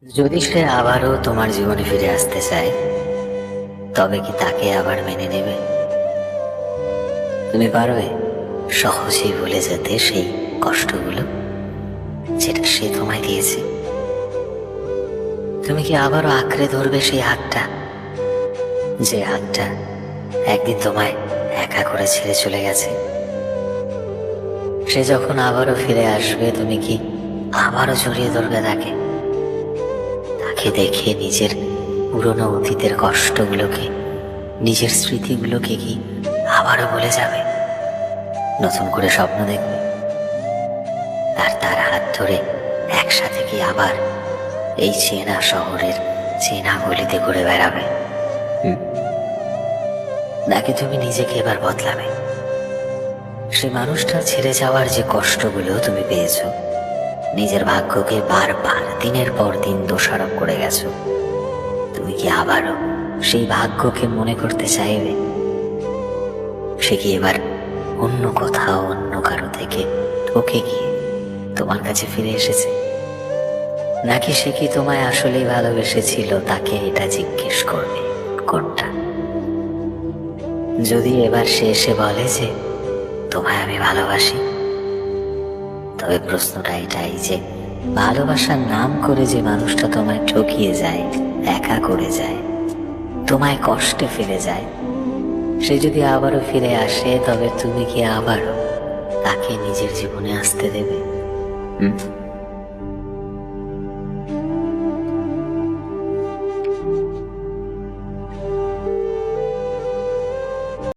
যদি সে আবারও তোমার জীবনে ফিরে আসতে চায়, তবে কি তাকে আবার মেনে নেবে? তুমি পারবে সহজেই ভুলে যেতে সেই কষ্টগুলো যেটা সে তোমায় দিয়েছে? তুমি কি আবারও আঁকড়ে ধরবে সেই হাতটা, যে হাতটা একদিন তোমায় একা করে ছেড়ে চলে গেছে? সে যখন আবারও ফিরে আসবে, তুমি কি আবারও জড়িয়ে ধরবে তাকে? তাকে দেখে নিজের পুরনো অতীতের কষ্টগুলোকে, নিজের স্মৃতিগুলোকে কি আবারও ভুলে যাবে? নতুন করে স্বপ্ন দেখবে, আর তার হাত ধরে একসাথে কি আবার এই চেনা শহরের চেনা গলিতে ঘুরে বেড়াবে? নাকি তুমি নিজেকে এবার বদলাবে? সে মানুষটা ছেড়ে যাওয়ার যে কষ্টগুলো তুমি পেয়েছো, নিজের ভাগ্যকে বারবার দিনের পর দিন দোষারোপ করে গেছো, তুমি কি আবারও সেই ভাগ্যকে মনে করতে চাইবে? সে কি এবার অন্য কোথাও, অন্য কারো থেকে ঠকে গিয়ে তোমার কাছে ফিরে এসেছে? নাকি সে কি তোমায় আসলেই ভালোবেসেছিল, তাকে এটা জিজ্ঞেস করবে কোনটা? যদি এবার সে এসে বলে যে তোমায় আমি ভালোবাসি, তবে প্রশ্নটা এটাই যে ভালোবাসার নাম করে যে মানুষটা তোমায় ঠকিয়ে যায়, একা করে যায়, তোমায় কষ্টে ফেলে যায়, সে যদি আবারও ফিরে আসে, তবে তুমি কি আবারও তাকে নিজের জীবনে আসতে দেবে?